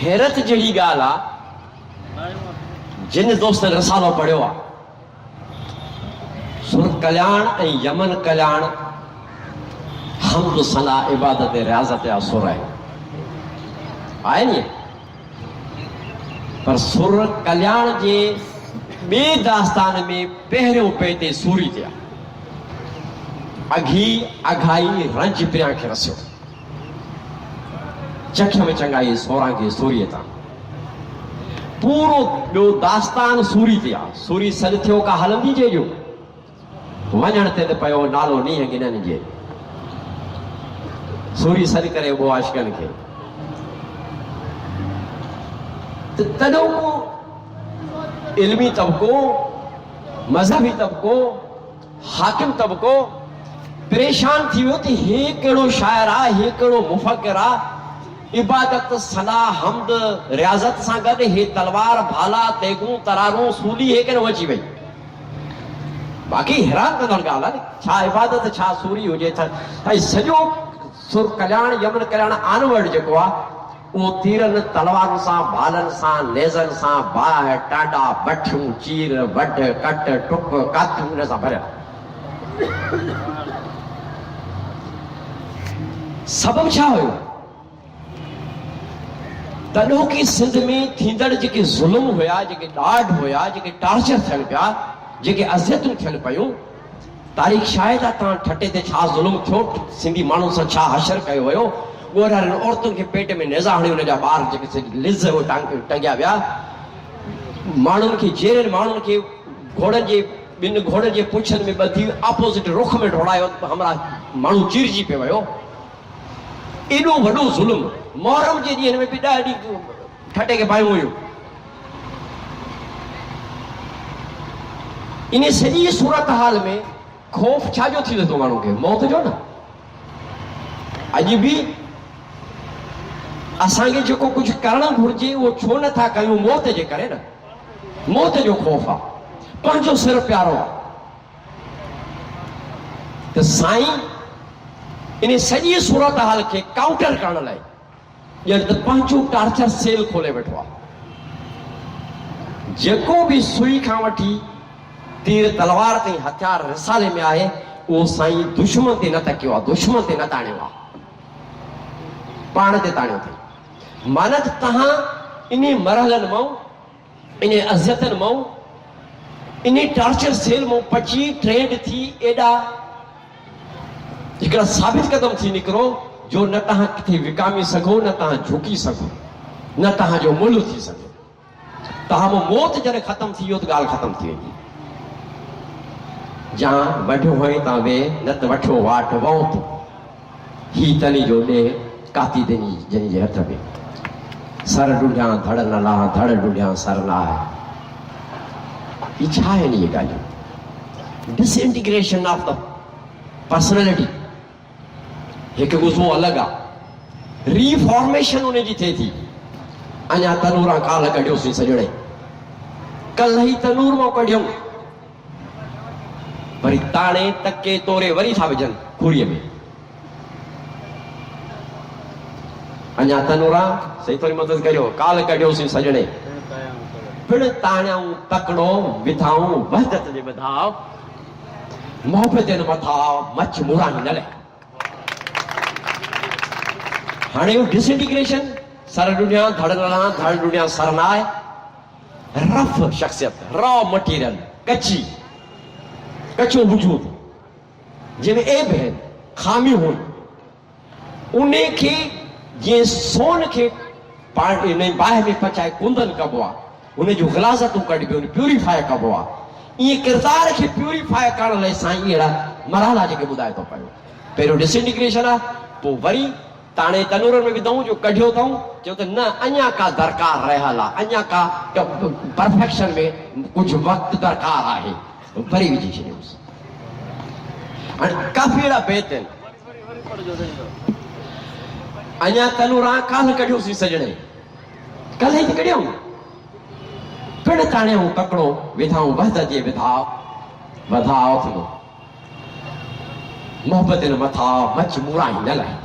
हैरत जहिड़ी ॻाल्हि आहे, जिन दोस्त रसालो पढ़ियो आहे, सुर कल्याण ऐं यमन कल्याण हमद सना इबादत रियाज़त जा सुर आहे नी। पर सुर कल्याण जे ॿिए दास्तान में पहिरियों पे ते सूरी ते आहे। अघी अघाई रंज पिरियां खे रसियो, चख में चङाई सोरां खे सूरीअ तां। पूरो ॿियो दास्तान सूरी ते आहे। सूरी सॾु थियो का हलंदी जे जो वञण ते त पियो नालो नीहं गिननि जे। सूरी सॾु करे उहो आशिकनि खे त तॾहिं को इल्मी तबिको, मज़हबी तबिको, हाकिम तबिको परेशान थी वियो त हे कहिड़ो शाइर आहे, हे कहिड़ो मुफ़क्किर आहे। इबादत सना हमद रियाज़त सां गॾु हे तलवार भाला तेगूं तरारूं सूली हे कहिड़ो अची वई। बाक़ी हैरान कंदड़ ॻाल्हि आहे, छा इबादत छा सूरी हुजे। सॼो सुर कल्याण यमन कल्याण आनवर्ड जेको आहे उहो तीरनि तलवारुनि सां भालनि सां नेज़नि सां बाह टांडा बठियूं चीर वढ कट टुक कातियूं हिन सां भरियल। सबब छा हुयो? तॾहिं की सिंध में थींदड़ जेके ज़ुल्म हुया, जेके ॾाढ हुया, जेके टार्चर थियनि पिया, जेके अज़ियतूं थियनि पियूं, तारीख़ शायदि आहे तव्हां ठटे ते छा ज़ुल्म थियो, सिंधी माण्हुनि सां छा हशर कयो वियो। ॻोढ़नि औरतुनि खे पेट में नेज़ा हणी हुन जा ॿार जेके लिज़ टंगिया विया। माण्हुनि खे जेरनि माण्हुनि खे घोड़नि जे ॿिनि घोड़नि जे पुछनि में ॿधी अपोज़िट रुख में ढोड़ायो, हमरा माण्हू चिरजी पियो वियो। एॾो वॾो ज़ुल्म। मुहर्रम जे ॾींहंनि में बि ॾाढी ठटे खे पायूं हुयूं। इन सॼी सूरत हाल में ख़ौफ़ छाजो थी वेंदो माण्हू खे? मौत जो न। अॼु बि असांखे जेको कुझु करणु घुरिजे उहो छो नथा कयूं? मौत जे करे न। मौत जो ख़ौफ़ आहे, पंहिंजो सिर प्यारो आहे। त साईं इन सॼी सूरत हाल खे काउंटर करण लाइ ॼण त पंहिंजो टार्चर सेल खोले वेठो आहे। जेको बि सुई खां वठी तीर तलवार ताईं हथियार रिसाले में आहे उहो साईं दुश्मन ते न तकियो आहे, दुश्मन ते न ताणियो आहे, पाण ते ताणियो अथई। माना त तव्हां इन मरहलनि मां, इन अज़ियतनि मां, इन टार्चर सेल मां पची ट्रेंड थी एॾा हिकिड़ा साबित क़दम थी निकिरो जो न तव्हां किथे विकामी सघो, न तव्हां झुकी सघो, न तव्हांजो मुल्ह थी सघे। तव्हां मौत जॾहिं ख़तमु थी वियो त ॻाल्हि ख़तमु थी वेंदी। जहां वढो हुई तां वे न त वठो वाट वौत ही तली जो ॾे काती देनी जन जे हथ में। सर ढूंढियां धड़ न ला, धड़ ढूंढियां सर न आहे। ये छा है ये ॻाल्हियूं? Disintegration of the personality. हिकु गुज़ो अलॻि आहे, रीफॉर्मेशन उन जी थिए थी। अञा तनूरां काल कढियोसीं सॼणे, कल्ह ई तनूर मां कढियऊं, वरी ताणे तके तोरे वरी था विझनि खूड़ीअ में। अञा तनूरां सही थोरी मदद करियो, काल कढियोसीं सॼणे, पिण ताणियाऊं तकड़ो विधाऊं वहदत जे वधाव, मोहबत जे मथां मच मुरानी न लहे। हाणे डिसइंटीग्रेशन, सर ढूंढियां धड़ न ला, धड़ ढूंढियां सर न आहे। रफ शख्सियत, रॉ मटीरियल, कचो वजूद जंहिंमें ऐब आहिनि, खामियूं हुन, उन खे जीअं सोन खे इन बाहि में पचाए कुंदन कबो आहे, उन जूं ग़िलाज़तूं कढिबियूं, प्यूरिफाई कबो आहे। ईअं किरदार खे प्यूरिफाई करण लाइ साईं अहिड़ा मरहला जेके ॿुधाए थो पियो। पहिरियों डिसइंटीग्रेशन आहे, पोइ वरी ताणे तनूरनि में विधऊं जो कढियो अथऊं, चयो त न अञा का दरकार रहियल आहे, अञा का परफेक्शन में कुझु वक़्तु दरकार आहे, वरी विझी छॾियोसि। हाणे काफ़ी अहिड़ा बेत आहिनि। अञा तनूरां काल्ह कढियोसीं सॼणे, कल्ह ई कढियऊं, पिण ताणियऊं तकड़ो विधाऊं वहदत जे वधाव थींदो। मोहब्बत मथा मच मुराई न लाई।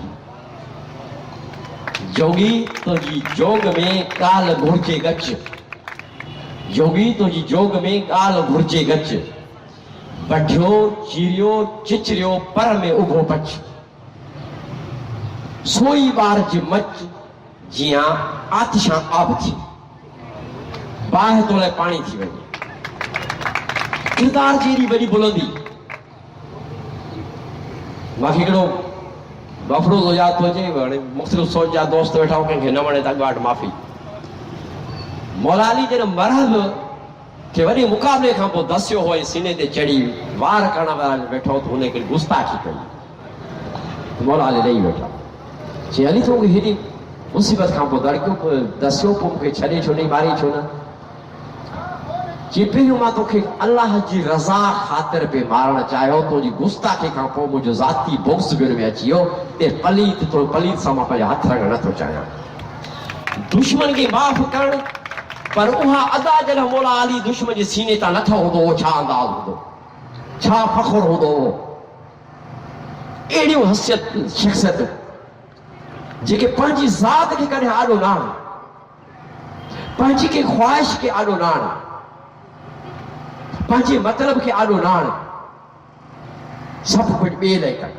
जोगी तुझी जोग में काल घुर्जे गच, जोगी तुझी जोग में काल घुर्जे गच, बढ़ियो चीरियो चिचरियो पर में उभो पच, सोई बार जी मच जिया आतिशां आब थी, बाह तोले पानी थी वही। किरदार जेरी बड़ी बुलंदी मां हिकिड़ो बफड़ो तो याद थो अचे, मुख़्तलिफ़ सोच जा दोस्त वेठा हो, कंहिंखे न वणे त अॻुवाट माफ़ी। मौला अली जॾहिं मरहब खे वॾे मुक़ाबले खां पोइ दसियो हो ऐं सीने ते चढ़ी वार करण वारा वेठो त हुन हिकिड़ी गुस्ताखी कई। मौला अली ॾेई वेठा, चई अली तोखे हेॾी मुसीबत खां पोइ दड़िकियो दसियो, पोइ मूंखे छॾे छो ॾेई ॿारी छो न? चई पहिरियों मां तोखे अलाह जी रज़ा ख़ातिर पे मारण चाहियो, तुंहिंजी गुस्ताखी खां पोइ मुंहिंजो ज़ाती बुग़्ज़ बि में अची वियो, ते पलीत तो पलीत सां मां पंहिंजा हथ रखणु नथो चाहियां। दुश्मन खे माफ़ करणु, पर उहा अदा जॾहिं मौला अली दुश्मन जे सीने तां नथो हूंदो हो, छा अंदाज़ हूंदो, छा फ़ख़ुर हूंदो हो। अहिड़ियूं हसियत शख़्सियत जेके पंहिंजी ज़ात खे कॾहिं आॾो न आणे, पंहिंजी के ख़्वाहिश खे आॾो न आणे, पंहिंजे मतिलब खे आॾो न आणे, सभु कुझु ॿिए लाइ कनि।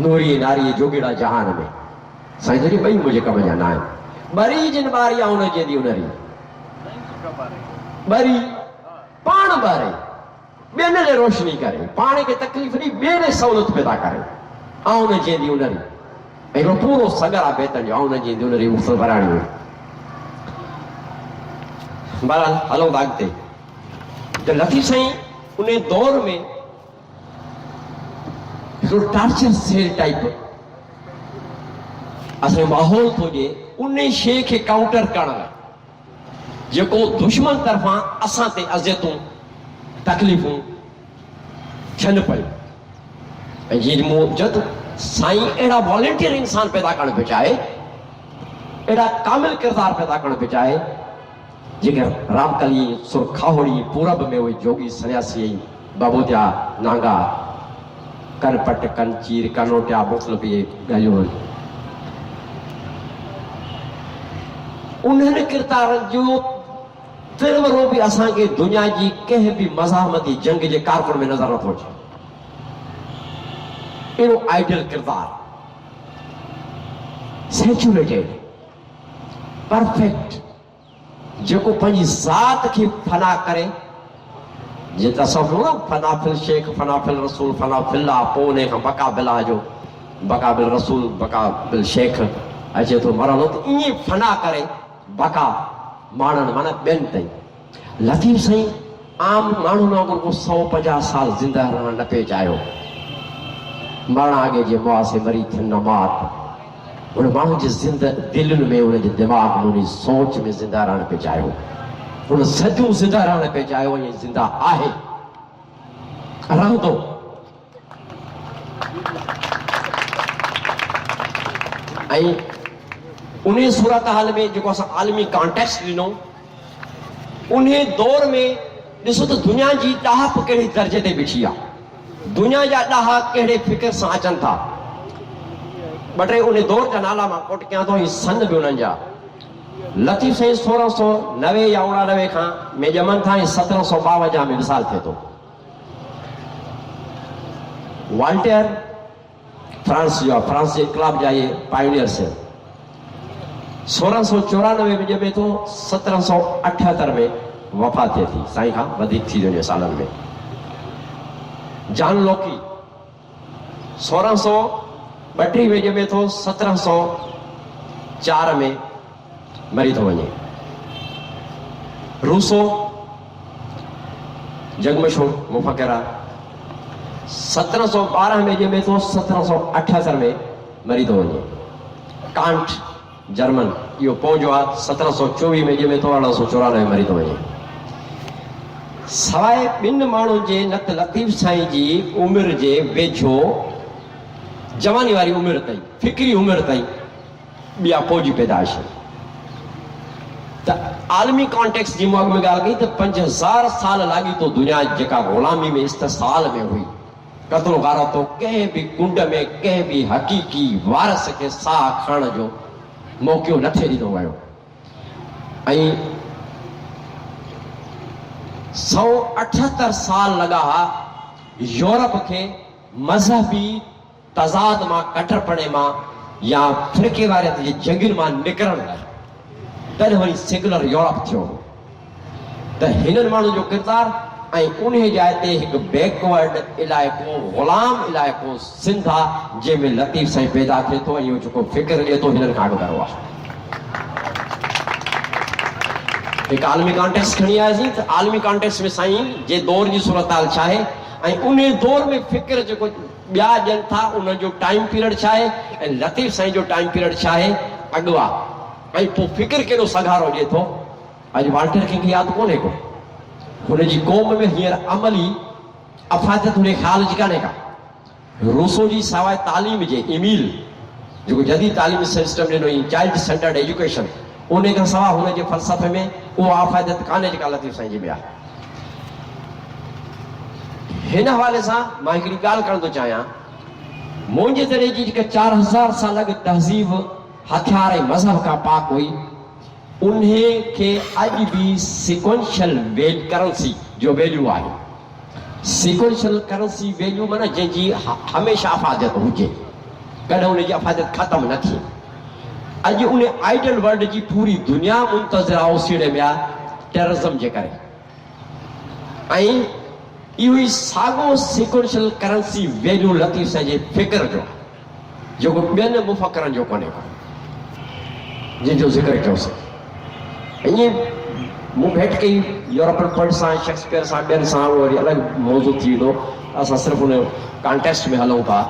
नूरी नारी जोगीड़ा जहान में साईं जॾहिं ॿई मुंहिंजे कम जा न आहिनि। ॿरी जिन ॿारी आहे उन चवंदी उनरी, ॿरी पाण ॿारे ॿियनि लाइ रोशनी करे, पाण खे तकलीफ़ ॾेई ॿिए लाइ सहूलियत पैदा करे, ऐं उन चवंदी उनरी। हिकिड़ो पूरो सगर आहे बेतनि जो, ऐं उन चवंदी उनरी मुख़्तलिफ़ भराणी हुई। बहरहाल हलूं था अॻिते। त लतीफ़ साईं उन दौर में हिकिड़ो टार्चर सेल टाइप असांजो माहौल थो ॾिए, उन शइ खे काउंटर करण लाइ जेको दुश्मन तरफ़ां असां ते अज़ियतूं तकलीफ़ूं थियनि पयूं। ऐं जीअं मूं जद साईं अहिड़ा वॉलेंटियर इंसान पैदा करणु पियो चाहे, अहिड़ा कामिल किरदार पैदा करणु पियो चाहे, जेके रामकली सुरखाहोड़ी पूरब में उहे जोगी सन्यासी बाबोतिया नांगा कनपट कनचीर कनोटिया मुख़्तलिफ़ इहे ॻाल्हियूं आहिनि। उन्हनि किरदारनि जो तिरवरो बि असांखे दुनिया जी कंहिं बि मज़ाहमती जंग जे कारकुन में नज़र नथो अचे। अहिड़ो आइडियल किरदार, सेचुरेटेड, परफेक्ट, जेको पंहिंजी ज़ात खे फना करे, जीअं तसव्वुर न फना फिल शेख फना फिल रसूल फना फिल्लाह, पोइ उन खां बका बिला जो बका बिल रसूल बका बिल शेख अचे थो मरंदो, त ईअं फना करे बका माण्हुनि माना ॿियनि ताईं। लतीफ़ साईं आम माण्हुनि वांगुरु को 150 साल ज़िंदा रहणु न पियो चाहियो। मरण अॻे जे मुआसे मरी थियनि नमात, उन माण्हू जे दिलनि में, उनजे दिमाग़ में, उन सोच में ज़िंदा रहणु पियो चाहियो, उन सदियूं ज़िंदा रहणु पियो चाहियो, ऐं ज़िंदा आहे, रहंदो। ऐं उन सूरत हाल में जेको असां आलमी कॉन्टेक्स्ट ॾिनो, उन दौर में ॾिसो त दुनिया जी ॾाहप कहिड़े दर्जे ते बीठी आहे, दुनिया जा ॾाहा कहिड़े फिक्र सां अचनि था। ॿ टे उन दौर जा नाला मां कोट कयां थो, सन बि उन्हनि जा। लतीफ़ साईं 1690 या 89 खां में ॼमनि था, ऐं 1752 में विसाल थिए थो। वॉल्टेयर फ्रांस जो आहे, फ्रांस जे इनकलाब जा इहे पायोनियर्स। 1694 में ॼमे थो, 1778 में वफ़ात थिए थी, साईं खां वधीक थी वञे सालनि में। जॉन लॉकी 1632 में ॼमे थो, 1704 में मरी थो वञे। रूसो जगमशहूर मुफ़क्किर आहे, 1712 में ॼमे थो, 1778 में मरी थो वञे। कांट जर्मन इहो पहुचो आहे, 1724 में ॼमे थो, 1894 में मरी थो वञे। सवाइ ॿिनि माण्हुनि जे न त लतीफ़ साईं जी उमिरि जे वेझो जवानी वारी उमिरि ताईं, फिक्री उमिरि ताईं ॿिया फौजी पैदाइश। त आलमी कॉन्टेक्स्ट जी मूं अॻु में ॻाल्हि कई त 5000 साल लॻी तो दुनिया जेका ग़ुलामी में इस्तेसाल में हुई, कतरो गारो तो कंहिं बि कुंड में कंहिं बि हक़ीक़ी वारस खे साह खणण जो मौक़ो न थिए ॾिनो वियो। ऐं 178 साल लॻा यूरोप खे मज़हबी तज़ाद मां कटरपणे मां या फिरके वारे जे जंगल मां निकिरण लाइ, तॾहिं वरी सेकुलर यूरोप थियो। त हिननि माण्हुनि जो किरदारु ऐं उन जाइ ते हिकु बैकवर्ड इलाइक़ो, ग़ुलाम इलाइक़ो सिंध आहे, जंहिंमें लतीफ़ साईं पैदा थिए थो ऐं इहो जेको फ़िक्र ॾिए थो हिननि खां अॻु आहे। हिकु आलमी कॉन्टेक्स्ट खणी आयासीं त आलमी कॉन्टेक्स्ट में साईं जे दौर जी सूरत हाल छा आहे ऐं उन दौर में फ़िक्र जेको ॿिया ॾियनि था उन जो टाइम पीरियड छा आहे ऐं लतीफ़ साईं जो टाइम पीरियड छा आहे अॻु आहे, ऐं पोइ फ़िक्र केॾो सघारो ॾिए थो। अॼु वाल्टर किंग खे यादि कोन्हे को, हुनजी क़ौम में हींअर अमली अफ़ादत हुन ख़्याल जी कान्हे का। रूसो जी सवाइ तालीम जे ईमील जेको जदीद तालीमी सिस्टम ॾिनो चाइल्ड सेंटर्ड एजुकेशन, उन खां सवाइ हुनजे फ़लसफ़े में उहा अफ़ादत कान्हे जेका लतीफ़ साईं जी में आहे। हिन हवाले सां मां हिकिड़ी ॻाल्हि करणु थो चाहियां, मुंहिंजे दरे जी जेका 4000 साल अॻु तहज़ीब हथियार ऐं मज़हब खां पाक हुई, उन खे अॼु बि सिक्वेंशियल करेंसी जो वैल्यू आहे। सिक्वेंशियल करेंसी वैल्यू माना जंहिंजी हमेशह अफ़ादत हुजे, कॾहिं हुनजी अफ़ादत ख़तमु न थिए। अॼु उन आइडियल वर्ल्ड जी पूरी दुनिया मुंतज़िर आहे उसीड़े में आहे टेररिज़म जे करे, ऐं इहो ई साॻियो सिक्वेंशियल करेंसी वैल्यू लतीफ़ साईं जे फ़िक्र जो जेको ॿियनि मुफ़क्करनि जो कोन्हे को, जंहिंजो ज़िक्र कयोसीं। ईअं मूं भेट कई यूरोपियन पोइट सां, शेक्सपियर सां, ॿियनि सां, उहो वरी अलॻि मौज़ू थी वेंदो। असां सिर्फ़ु उन कॉन्टेक्स्ट में हलूं था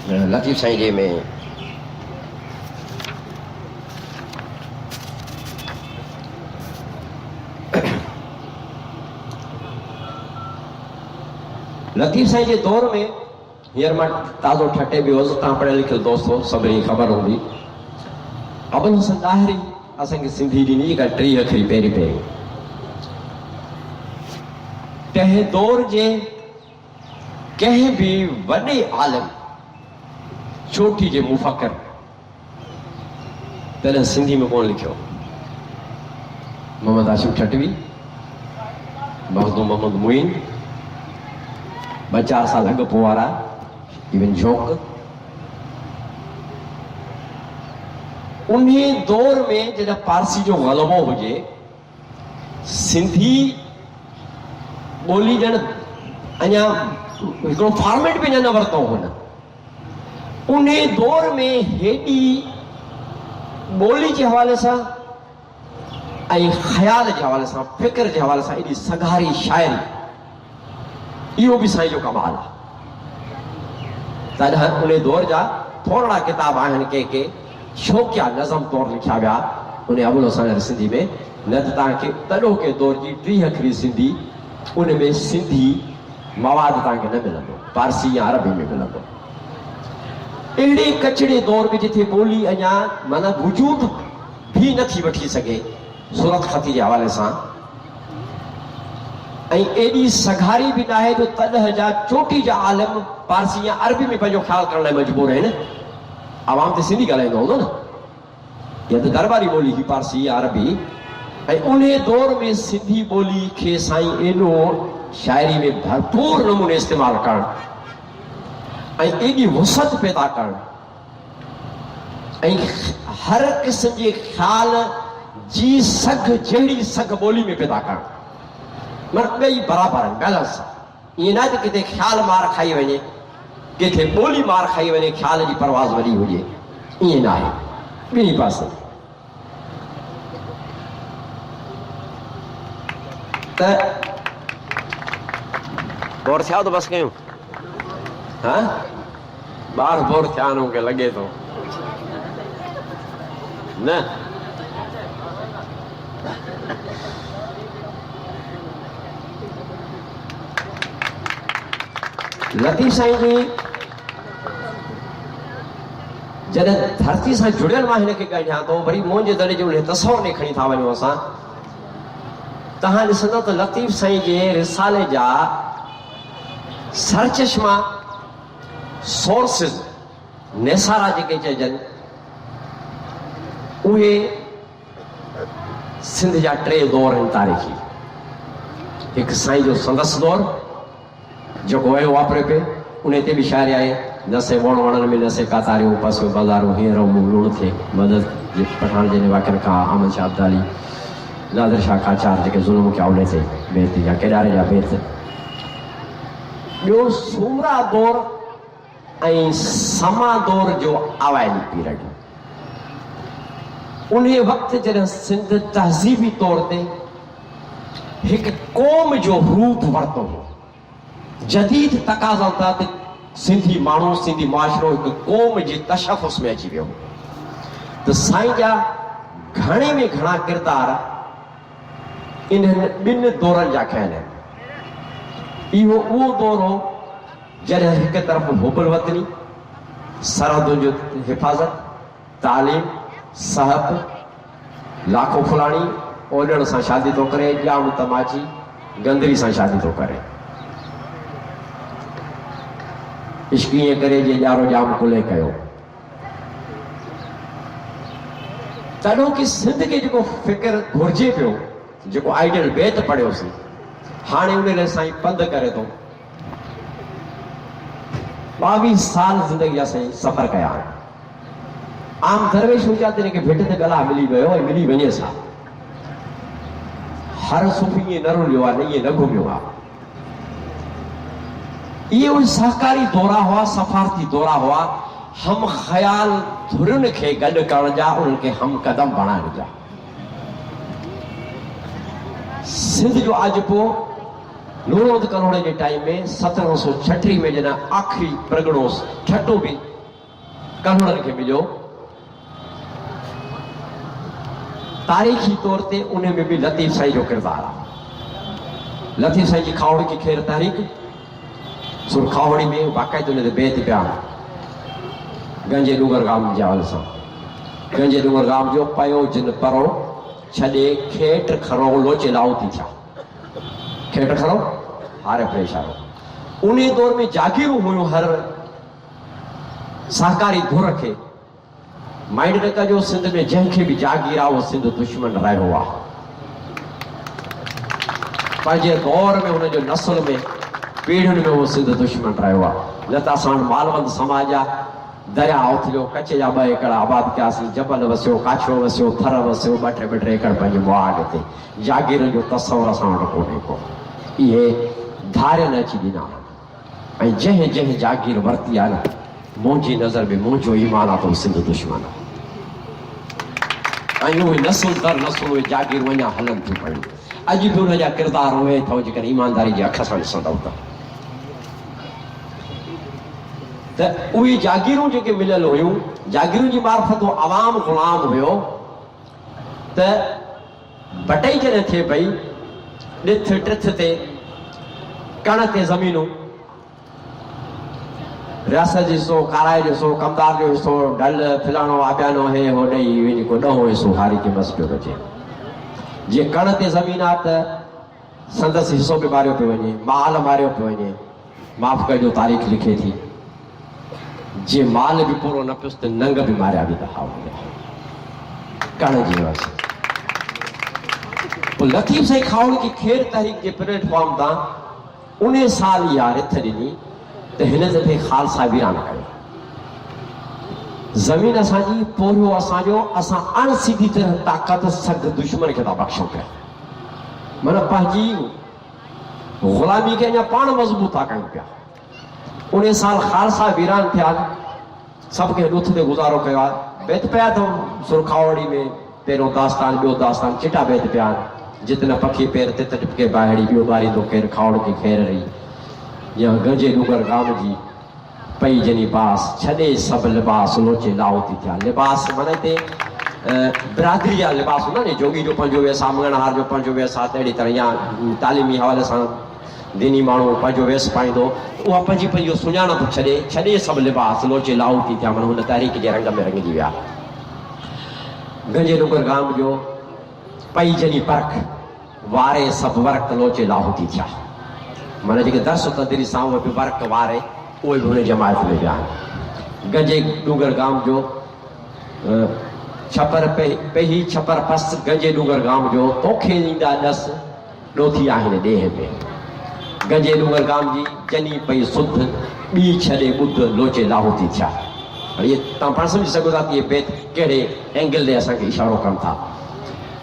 लतीफ़ साईं जे में। लतीफ़ साईं जे दौर में हींअर मां ताज़ो ठटे वियो हुउसि, तव्हां पढ़ियल लिखियल दोस्त हो, सभिनी ख़बर हूंदी, अबुल हुसैन ताहिरी असांखे सिंधी ॾिनी जेका 3 अखरी पहिरीं। तंहिं दौर जे कंहिं बि वॾे आलिम चोटी जे मुफ़क्कर तॾहिं सिंधी में कोन लिखियो। मोहम्मद हाशिम ठटवी, मखदूम मोहम्मद मुइन, 2-4 साल अॻु पोइ वारा इवन जोक। उन दौर में जॾहिं पारसी जो ग़लबो हुजे, सिंधी ॿोली ॼण अञा हिकिड़ो फॉर्मेट बि न वरितो हुन। उन दौर में हेॾी ॿोली जे हवाले सां ऐं ख़्याल जे हवाले सां, फ़िक्र जे हवाले सां एॾी सघारी शाइरी, इहो बि साईं जो कमाल आहे। तॾहिं उन दौर जा थोरा किताब आहिनि के शौक़िया नज़म तौरु लिखिया विया उन अबुल हुसैन सिंधी में, न त तव्हांखे तॾो के दौर जी 3 अखरी सिंधी, उन में सिंधी मवाद तव्हांखे न मिलंदो, पारसी या अरबी में मिलंदो। अहिड़े कचड़े दौर में जिथे ॿोली अञा माना वजूद बि नथी वठी सघे सूरत ख़ती जे हवाले सां, ऐं एॾी सघारी बि न आहे जो तॾहिं जा चोटी जा आलिम पारसी या अरबी में पंहिंजो ख़्यालु करण लाइ मजबूर आहिनि। आवाम त सिंधी ॻाल्हाईंदो हूंदो न, या त दरबारी ॿोली ही पारसी या अरबी। ऐं उन दौर में सिंधी ॿोली खे साईं एॾो शाइरी में भरपूर नमूने इस्तेमालु करणु ऐं एॾी वुसत पैदा करणु ऐं हर क़िस्म जे ख़्याल जी सघ जहिड़ी सघ ॿोली में पैदा करणु, माना ॿई बराबरि आहिनि, बैलेंस आहे। ईअं न आहे त किथे ख़्याल मार खाई वञे, किथे ॿोली मार खाई वञे, ख़्याल जी परवाज़ वॾी हुजे, ईअं न आहे, ॿिन्ही पासे। त बोर थिया त बसि कयूं, हा ॿार बोर थिया आहिनि, मूंखे लॻे थो न। लतीफ़ साईं जी जॾहिं धरती सां जुड़ियल मां हिनखे ॻाल्हायां थो, वरी मुंहिंजे दरे जो उन तसवर में खणी था वञूं असां। तव्हां ॾिसंदव त लतीफ़ साईं जे रिसाले जा सरचश्मा सोर्सिस नेसारा जेके चइजनि उहे सिंध जा 3 दौर आहिनि तारीख़ी। हिकु साईं जो संदसि दौर जेको वयो वापरे पियो, उन ते बि शाइरी आहे, न से वण वणनि में न से कातारियूं पसो बाज़ारूं हींअर मुंहुं लूण थिए, मदद जे पठान जे वाक्यनि खां अहमद शाह अब्दाली, नादिर शाह काचार जेके ज़ुल्म कया उन ते बेत या केॾारे जा बेत। ॿियो सूमरा दौर ऐं समा दौर जो अवाइली पीरियड। उन वक़्तु जॾहिं सिंध तहज़ीबी तौर ते हिकु क़ौम जो रूप वरितो हो, जदीद तक़ाज़ा था त सिंधी माण्हू सिंधी मुआशिरो हिकु क़ौम जे तशख़ुस में अची वियो। त साईं जा घणे में घणा किरदार इन्हनि 2 दौरनि जा खयल आहिनि। इहो उहो दौर हो जॾहिं हिकु तरफ़ हुबुल वतनी, सरहदुनि जो हिफ़ाज़त, तालीम, सहब, लाखो फुलाणी ओॾण सां शादी थो करे, जाम तमाची गंदरी सां शादी थो करे, इश्क ईअं करे जे ॼारो जाम कुले कयो। तॾहिं की सिंध खे जेको फ़िक्र घुरिजे पियो, जेको आइडियल बेत पढ़ियोसीं, हाणे उन लाइ साईं पंधु करे थो। 22 साल ज़िंदगी जा साईं सफ़र कया आहिनि। आम दरवेश हुजा त हिनखे भिट ते गला मिली वियो ऐं मिली वञे सा। हर सूफ़ी ईअं न रुलियो आहे, न ईअं न घुमियो आहे। इहे उहे सहकारी दौरा हुआ, सफ़ारती दौरा हुआ, हम ख़याल धुरियुनि खे गॾु करण जा, उन्हनि खे हम कदम बणाइण जा। सिंध जो आजपो नूरोद करोड़ जे टाइम में 1736 में जॾहिं आख़िरी परगिणो ठटो बि करोड़नि खे मिलियो, तारीख़ी तौर ते उन में भी लतीफ़ साईं जो किरदार आहे। लतीफ़ साईं जी खावड़ी की खेर तारीख़ सुर खावड़ी में बाक़ाइदे उन ते बेत पिया गंजे डूंगर गाम जे हवाले सां। गंजे डूंगर गाम जो पयो जिन परो छॾे खेट खरो लोचे लाओ थी थिया। खेट खरो हारे परेशानो। उन दौर में जागीरूं हुयूं, हर सहकारी धुर खे माइंड न कजो सिंध में जंहिंखे बि जागीर आहे उहो सिंध दुश्मन रहियो आहे। पंहिंजे दौर में हुनजो नस्ल में पीढ़ियुनि में उहो सिंध दुश्मन रहियो आहे। न त असां मालवंद समाज आहे, दरिया उथिलियो, कच्छ जा 2 एकड़ आबाद कयासीं, जबल वसियो, काछो वसियो, थर वसियो, 2-2 एकड़ पंहिंजे मुआड ते। जागीर जो तस्वर असां वटि कोन्हे को। इहे धार न अची ॾिना। ऐं जंहिं जंहिं जागीर वरिती आहे न, मुंहिंजी नज़र में मुंहिंजो ईमान आहे त सिंध दुश्मन आहे। ऐं उहे नस्ल दर नस्ल उहे जागीर वञा हलनि थियूं पयूं। अॼु बि उनजा किरदार उहे अथव जेकर ईमानदारी जे अख सां ॾिसंदव त उहे जागीरूं जेके मिलियल हुयूं, जागीरुनि जी मार्फत आवाम ग़ुलाम हुयो। त बटई जॾहिं थिए पई, ॾिठ टिथ ते कण ते ज़मीनूं, रियासत जो हिसो, काराए जो हिसो, कमदार जो हिसो, ढल फिलाणो आबियानो हे हो ॾेई वञी को 10हों हिसो हारी के बस पियो अचे। जे कण ते ज़मीन आहे त संदसि हिसो बि मारियो पियो वञे, माल मारियो पियो वञे, माफ़ कजो तारीख़ लिखे थी। जे माल बि पूरो न पियुसि त नंग बि मारिया बि था कण जी वजह। पोइ लतीफ़ साईं खावड़ी की खेर तहरीक जे प्लेटफॉर्म तां उन साल इहा रिथ ॾिनी त हिन दफ़े ख़ालसा वीरान कयो। ज़मीन असांजी, पोरियो असांजो, असां अणसीधी तरह ताक़त सख़्त दुश्मन खे था बख़्शूं पिया। माना पंहिंजी ग़ुलामी खे अञा पाण मज़बूत था कयूं पिया। उन साल ख़ालसा वीरान थिया, सभु कंहिं ॾुथ ते गुज़ारो कयो आहे। बेत पिया अथव सुरखावड़ी में, पहिरियों दास्तान, ॿियो दास्तान, चिटा बेत पिया आहिनि। जितन पखी पैर तित टिपके बाहिड़ी, ॿियो ॿारींदो केरु खावड़ की खेर रही। या गंजे डूंगर गाम जी पई जनी बास, छॾे सभु लिबास लोचे लाओ थी थिया। लिबास माना हिते बिरादरी जा लिबास हूंदा नी, जोगी जो पंहिंजो वेस आहे, मंगणहार जो पंहिंजो वेस आहे, तहिड़ी तरह या तालीमी हवाले सां दीनी माण्हू पंहिंजो वेस पाईंदो, उहा पंहिंजी पंहिंजो सुञाणप छॾे सभु लिबास लोचे लाओ थी थिया। माना हुन तहरीक जे रंग में रंगिजी विया। गंजे डूंगर गाम जो पई जनी परख, वारे सभु वर्क लोचे लाहू थी थिया। माना जेके दर्स तदरीस सां उहे बि वर्क वारे उहे भी उन जमायत में विया गंजे डूंगर गांव जो छपर पे ही छपर पस गंजे डूंगर गांव जो तोखे ईंदा 10 ॾोथी आहिनि ॾेह में गंजे डूंगर गांव जी जनी पई सुध ॿी छॾे ॿुध लोचे लाहू थी थिया ये तव्हां पाण सम्झी सघो था इहे बेत कहिड़े एंगल ते असांखे इशारो कनि था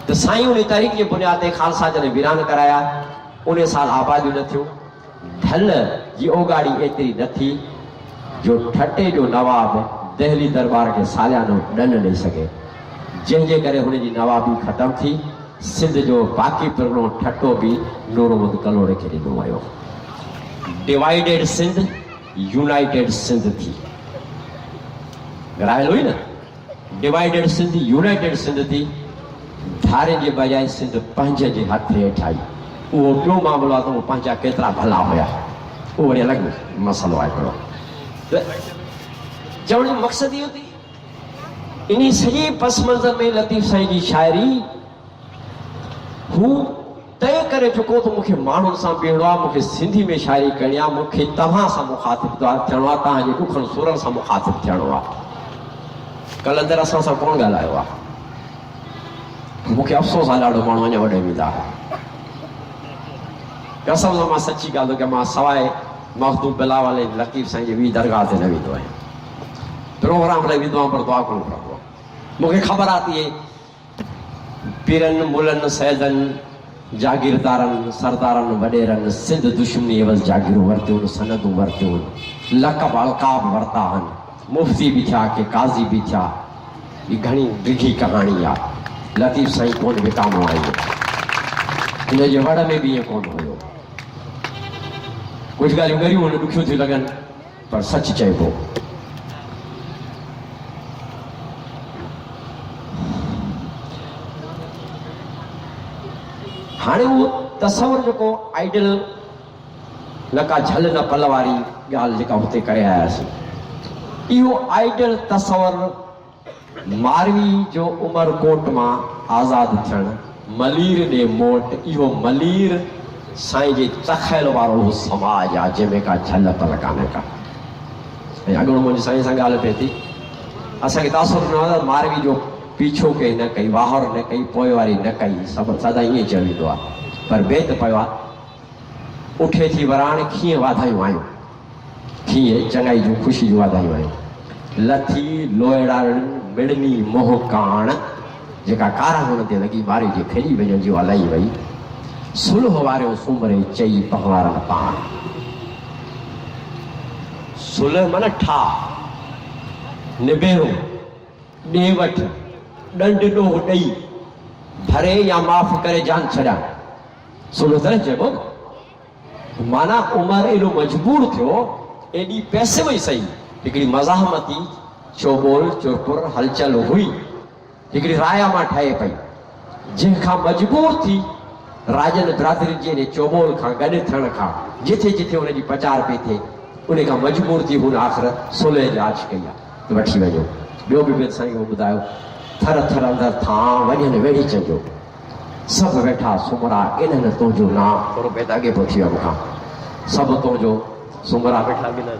त साईं उन तारीख़ जे बुनियाद ते खालसा जॾहिं वीरान कराया उन साल आबादियूं न थियूं ढल जी ओगाड़ी एतिरी न थी जो ठटे जो नवाब दहली दरबार खे सालियानो ॾन ॾेई सघे जंहिंजे करे हुनजी नवाबी ख़तमु थी सिंध जो बाक़ी परगिणो ठटो बि नूरमुहम्मद कलोड़े खे ॾिनो वियो डिवाइडेड सिंध यूनाइटेड सिंध थी ॻाल्हायल हुई न डिवाइडेड सिंध यूनाइटेड सिंध थी धारे जे बजाए सिंध पंहिंजे जे हथ हेठि आई उहो ॿियो मामिलो आहे त उहो पंहिंजा केतिरा भला हुया उहो वरी अलॻि मसइलो आहे हिकिड़ो त चवण जो मक़सदु इहो थी इन सॼे पस मंज़र में लतीफ़ साईं जी शाइरी हू तय करे चुको त मूंखे माण्हुनि सां बीहणो आहे मूंखे सिंधी में शाइरी करणी आहे मूंखे तव्हां सां मुखातिब थियणो आहे तव्हांजे ॾुखनि सुरनि सां मुखातिब थियणो आहे कलंदर असां सां कोन ॻाल्हायो आहे मूंखे अफ़सोस आहे ॾाढो माण्हू अञा वॾे वेंदा कसम सां मां सची ॻाल्हि थो कयां मां सवाइ मखदूम बिलावल ऐं लतीफ़ साईं जे ॿी दरगाह ते न वेंदो आहियां प्रोग्राम लाइ वेंदो आहियां पर दुआ कोन कंदो आहियां मूंखे ख़बर आहे त इहे पीरनि मुलनि सैदनि जागीरदारनि सरदारनि वॾेरनि सिंध दुश्मनी एवज़ जागीरूं वरितियूं सनदूं वरितियूं लक़ब अलक़ाब वरिता आहिनि मुफ़्ती बि थिया के काज़ी बि थिया हीअ घणी डिघी कहाणी आहे लतीफ़ साईं कोन विकामो आहे हिन जे वड़ में बि ईअं कोन हुयो कुझु ॻाल्हियूं ॻरियूं हुन ॾुखियूं थियूं लॻनि पर सच चइबो हाणे उहो तसवर जेको आइडियल न का झल न पल वारी ॻाल्हि जेका हुते करे आयासीं इहो आइडियल तसवर मारवी जो उमरकोट मां आज़ादु थियणु मलीर ॾे मोट इहो मलीर साईं जे चखयल वारो उहो समाज आहे जंहिंमें का झल पल कान्हे का ऐं अॻिणो मुंहिंजी साईं सां ॻाल्हि थिए थी असांखे तासुर न हुयो मारवी जो पीछो कई न कई वाहर न कई पोइ वारी न कई सभु सदा ईअं चयो वेंदो आहे पर बेत पियो आहे उठे थी वराण कीअं वाधायूं आहियूं कीअं चङाई जूं ख़ुशी जूं वाधायूं आहियूं लथी लोहिड़ाड़नि मिड़नी मोह काण जेका कारा हुन ते लॻी मारी जे खेॾी वञण जी हलाई वई सुलह वारियो सुमरे चई पहवारनि पाण सुलह माना ठाह निबेरो ॾे वठ ॾंड ॾोह ॾेई भरे या माफ़ करे जान छॾा सुलह त न चइबो न माना उमर एॾो मजबूर थियो एॾी पैसे वई सही हिकिड़ी मज़ाहमती चोबोल चुरपुर हलचल हुई हिकिड़ी राया मां ठहे पई जंहिंखां मजबूर थी राजन बिरादरी जे चोबोल खां गॾु थियण खां जिथे जिथे हुनजी प्रचार पई थिए उन खां मजबूर थी हुन आख़िर सुलह जी आश कई आहे वठी वञो ॿियो बि साईं ॿुधायो थर थर अंदरि थां वञनि वेड़ी चइजो सभु वेठा सुमरा इन्हनि तुंहिंजो नाम थोरो पैदा अॻे पहुची वियो मूंखां सभु तुंहिंजो सुमरा वेठा गिननि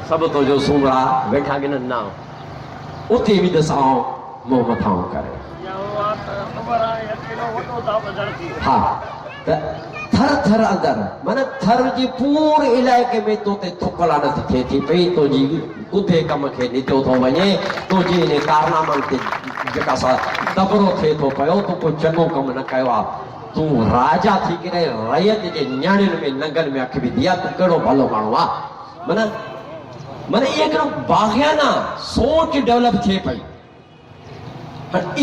सभु तुंहिंजो सुमरा वेठा गिननि नाम उते बि ॾिसां मुंहुं मथां करे हा त थर थर अंदरि माना थर जे पूरे इलाइक़े में तोते थुक लानत थिए थी पई तुंहिंजी कुधे कम खे ॾिठो थो वञे तुंहिंजे इन कारनामनि ते जेका सा दबरो थिए थो पियो तूं को चङो कमु न कयो आहे तूं राजा थी करे रयत जे न्याणियुनि में नंगनि में अखि विधी आहे तूं कहिड़ो भलो माण्हू आहे माना माना इहो हिकिड़ो बाग़ियाना सोच डेवलप थिए पई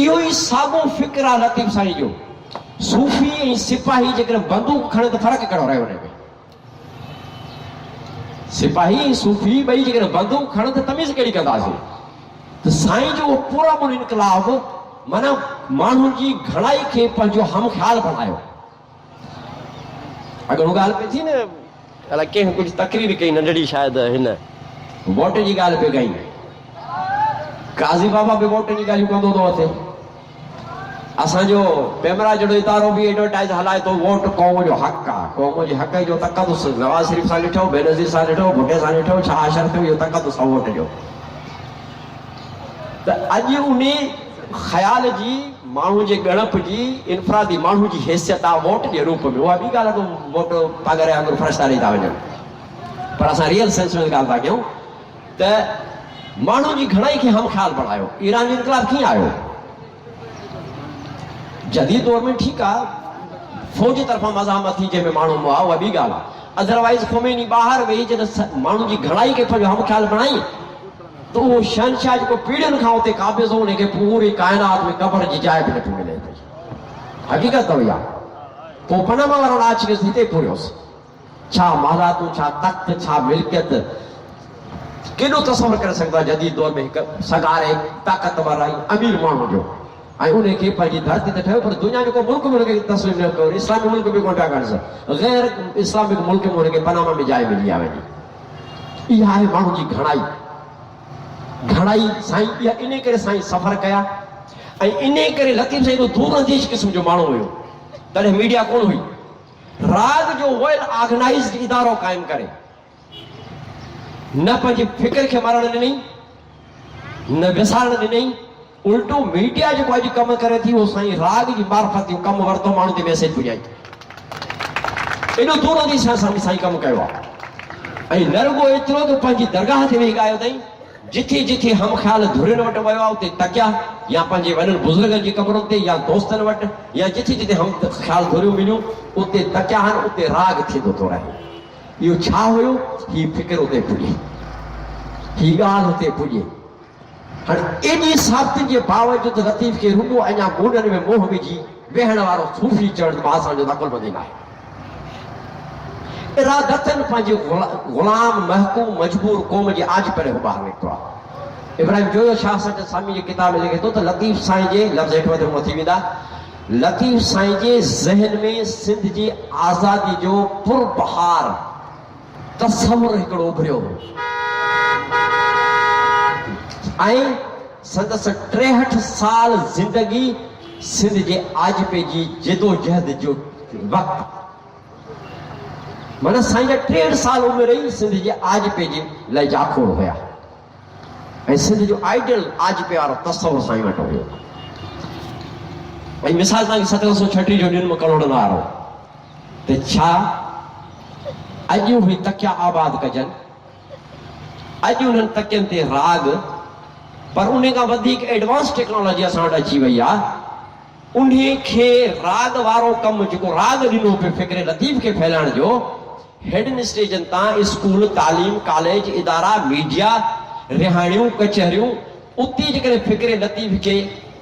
इहो ई साॻियो फ़िक्र आहे लतीफ़ साईं जो सूफ़ी ऐं सिपाही जेकॾहिं बंदूक खणे त फ़र्क़ु कहिड़ो रहे हुन में सिपाही ऐं सूफ़ी ॿई जेकॾहिं बंदूक खणे त तमीज़ कहिड़ी कंदासीं त साईं जो पूरा पूरो इनकलाब माना माण्हुनि जी घणाई खे पंहिंजो हम ख़्याल बणायो अगरि उहा ॻाल्हि पई थी न अलाए कंहिं कुझु तकरीर कई नंढड़ी शायदि हिन वोट जी ॻाल्हि पई कई काज़ी बाबा बि वोट जी ॻाल्हियूं कंदो थो अचे असांजो पेमरा जहिड़ो इदारो बि एडवर्टाइज़ हलाए थो, वोट क़ौम जो हक़ आहे, क़ौम जे हक़ जो तक़दुस नवाज़ शरीफ़ सां ॾिठो, बेनज़ीर सां ॾिठो, भुट्टे सां ॾिठो, छा असर थियो इहो तक़दुस आहे वोट जो। त अॼु उन ख़्याल जी माण्हू जे ॻणप जी इनफरादी माण्हू जी हैसियत आहे वोट जे रूप में। उहा ॿी ॻाल्हि आहे त वोट पघारे वांगुरु फ़र्शदारी था वञनि, पर असां रियल सेंस में ॻाल्हि था कयूं त माण्हू जी घणाई खे हम ख़्याल बणायो। ईरान जो इनकलाब कीअं आयो? जदीद दौर में ठीकु आहे फौज जी तरफ़ां मज़ामत थी जंहिंमें माण्हू हुआ, उहा ॿी ॻाल्हि आहे। अदरवाइज़ ख़ोमेनी ॿाहिरि वेही जॾहिं माण्हू जी घणाई खे पंहिंजो हम ख़्याल बणाई त उहो शहनशाह जेको पीढ़ियुनि खां उते क़ाबिज़ हो, उनखे पूरी काइनात में क़बर जी जाइ बि नथी मिले पई। हक़ीक़त हुई आहे। पोइ पनामा वारो अची वियुसि हिते पुरियोसि, छा महारातूं, छा तख़्त, छा मिल्कियत, केॾो तसवर करे सघंदो आहे जदीद दौर में हिकु सगारे ताक़तवर ऐं अमीर माण्हू जो, ऐं उनखे पंहिंजी धरती ते ठहियो। पर दुनिया जो को मुल्क में उनखे तस्लीम न कयो, इस्लामी मुल्क बि कोन पिया कनि, गैर इस्लामिक मुल्क में उनखे पनामा में जाइ मिली आहे वञी। इहा आहे माण्हू जी घणाई। घणाई साईं इहा इन करे साईं सफ़र कया, ऐं इन करे लतीफ़ साईं दूर अंदेश क़िस्म जो माण्हू हुयो। तॾहिं मीडिया कोन हुई। राग जो वेल ऑर्गेनाइज़्ड इदारो क़ाइमु करे, न पंहिंजी फिक्र खे मरण ॾिनई, न विसारण ॾिनई, उल्टो मीडिया जेको अॼु कमु करे थी उहो साईं राग जी मार्फत जो कमु वरितो, माण्हू ते मैसेज पुॼाई। एॾो दूर अंदेश सां साईं कमु कयो आहे। ऐं न रुॻो एतिरो त पंहिंजी दरगाह ते वेही ॻायो अथई, जिथे जिथे हम ख़्याल धुरियुनि वटि वियो आहे उते तकिया, या पंहिंजे वॾनि बुज़ुर्गनि जी क़बरुनि ते, या दोस्तनि वटि, या जिथे जिथे हम ख़्याल धुरियूं मिलियूं उते तकिया आहिनि, उते राग थींदो थो रहे। इहो छा हुयो? ही फिक्र उते पुॼे, ही ॻाल्हि उते पुॼे। हाणे एॾी साबिती जे बावजूदि लतीफ़ खे रुॻो अञा मूडनि में मोह विझी वेहण वारो सूफ़ी चढ़ मां असांजो नकुल न आहे। इरादतन पंहिंजे ग़ुलाम महकूम मजबूर क़ौम जे आज परे ॿाहिरि निकितो आहे। इब्राहिम जोयो शाह सच सामी जी किताब में लिखे थो त लतीफ़ साईं जे लफ़्ज़ हेठि वधि थी वेंदा, लतीफ़ साईं जे ज़हन में सिंध जी आज़ादी जो पुरबहार तस्वुर हिकिड़ो उभरियो हो, ऐं संदसि 63 साल ज़िंदगी सिंध जे आजपे जी जदोजहद जो वक़्तु, माना साईं जा 63 साल उमिरि रही सिंध जे आजपे जे लाइ जाखोड़ हुया, ऐं सिंध जो आइडियल आजपे वारो तस्वुर साईं वटि हुयो। ऐं मिसाल तव्हांखे 1736 जो ॾींहुं करोड़ वारो त छा अॼु उहे तकिया आबाद कजनि, अॼु उन्हनि तकियनि ते राग, पर उन खां वधीक एडवांस टेक्नोलॉजी असां वटि अची वई आहे। उन खे राग वारो कमु जेको राग ॾिनो पियो फ़िक्र लतीफ़ खे फैलाइण जो, हेडन स्टेजनि तां स्कूल, तालीम, कॉलेज, इदारा, मीडिया, रिहाणियूं, कचहरियूं, उते जेकॾहिं फ़िक्र लतीफ़ खे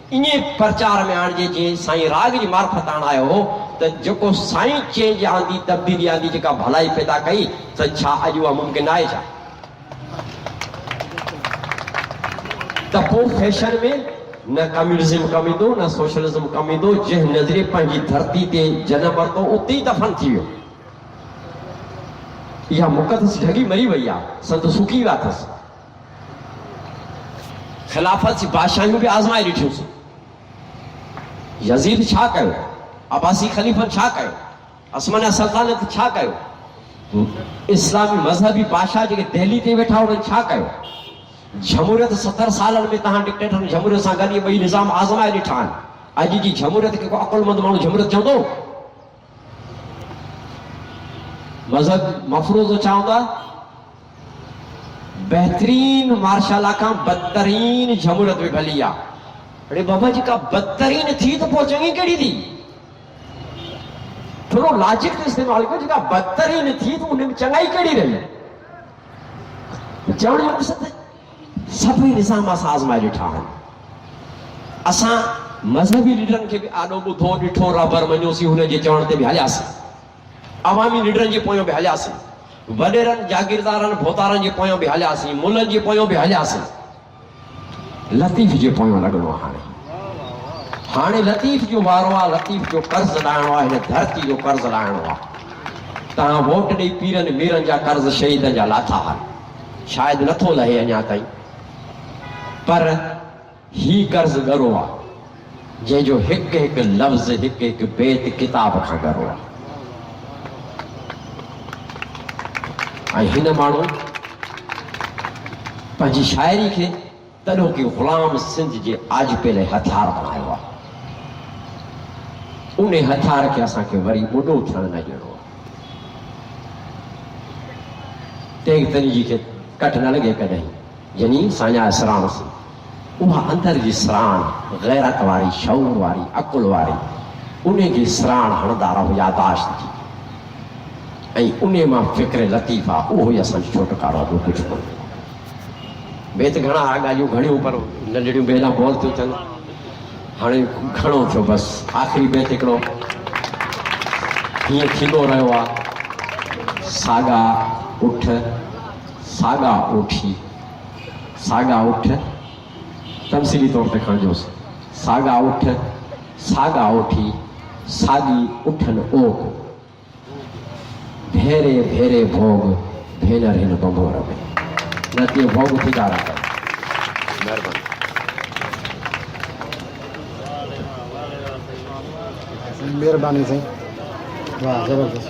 ईअं प्रचार में आणिजे जीअं साईं राग जी मार्फत आणायो हो, त जेको साईं चेंज आंदी, तब्दीली आंदी, जेका भलाई पैदा कई, त छा अॼु उहा मुमकिन आहे छा? त पोइ फैशन में न कम्युनिज़म कमु ईंदो, न सोशलिज़म कमु ईंदो। जंहिं नज़रिए पंहिंजी धरती ते जनम वरितो उते ई दफ़न थी वियो। इहा मुक़दस ढगी मरी वई आहे, संत सुकी विया अथसि। ख़िलाफ़त जी बादशाहियूं बि आज़माए ॾिठियूंसि। यज़ीद छा कयो, अब्बासी ख़लीफ़नि छा कयो, असमानिया सल्तनत छा कयो, इस्लामी मज़हबी बादशाह जेके दिल्ली ते वेठा उन्हनि छा कयो। जमहूरियत 70 सालनि में तव्हां डिक्टेटर जमहूरियत सां गॾु ॿई निज़ाम आज़माए ॾिठा आहिनि। अॼु जी जमहूरियत खे को अकुलमंद माण्हू जमहूरियत चवंदो? मज़हब मफ़रूज़ चवंदा बहितरीन मार्शल खां बदतरीन जमहूरियत बि भली आहे। अरे बाबा जेका बदतरीन थी त पोइ चङी कहिड़ी थी? थोरो लॉजिक जो इस्तेमालु कयो। जेका बदतरीन थी त उन में चङाई कहिड़ी रही? चवण जो मक़सदु सभई निज़ाम असां आज़माए ॾिठा आहिनि। असां मज़हबी लीडरनि खे बि आॾो ॿुधो ॾिठो, रबर मञियोसीं, हुनजे चवण ते बि हलियासीं। अवामी लीडरनि जे पोयां बि हलियासीं, वॾेरनि जागीरदारनि भोतारनि जे पोयां बि हलियासीं, मुलनि जे पोयां बि हलियासीं। लतीफ़ जे पोयां लॻणो आहे हाणे लतीफ़ जो वारो आहे। लतीफ़ जो कर्ज़ लाहिणो आहे, हिन धरती जो कर्ज़ लाहिणो आहे। तव्हां वोट ॾेई पीरनि मीरनि जा कर्ज़ शहीदनि जा लाथा आहिनि, शायदि नथो लहे अञा ताईं, पर ही कर्ज़ ॻरो आहे। जंहिंजो हिकु हिकु लफ़्ज़ हिकु हिकु बेत किताब खां करो आहे। ऐं हिन माण्हू पंहिंजी शाइरी खे तॾहिं की ग़ुलाम सिंध जे आजपेले हथियार बणायो आहे। उन हथियार खे असांखे वरी ॿुॾो थियणु न ॾियणो आहे। तेग तरीजी खे कट न लॻे कॾहिं, यानी साञा सराण सी उहा अंदर जी सराण गैरत वारी, शऊर वारी, अकुल वारी, उन जी सराण हणंदा रहो यादाश्त जी, ऐं उन मां फ़िक्र लतीफ़ आहे, उहो ई असांजो छुटकारो आहे। कुझु कोन्हे। बेत घणा ॻाल्हियूं घणियूं, पर नंढड़ियूं बेला बोल थियूं थियनि। हाणे घणो थियो बसि। आख़िरी बेत हिकिड़ो हीअं थींदो रहियो आहे। सागा उठ, सागा उठी, सागा उठ, तमसीली तौर ते खणिजोसि। सागा उठ, सागा उठी, सागी उठनि ओग, भेरे भेरे भोग, भेनर हिन बंगोर में, न ते भोग थी ॻाल्हि आहे। महिरबानी। मेहरबानी साईं, वाह ज़बरदस्त।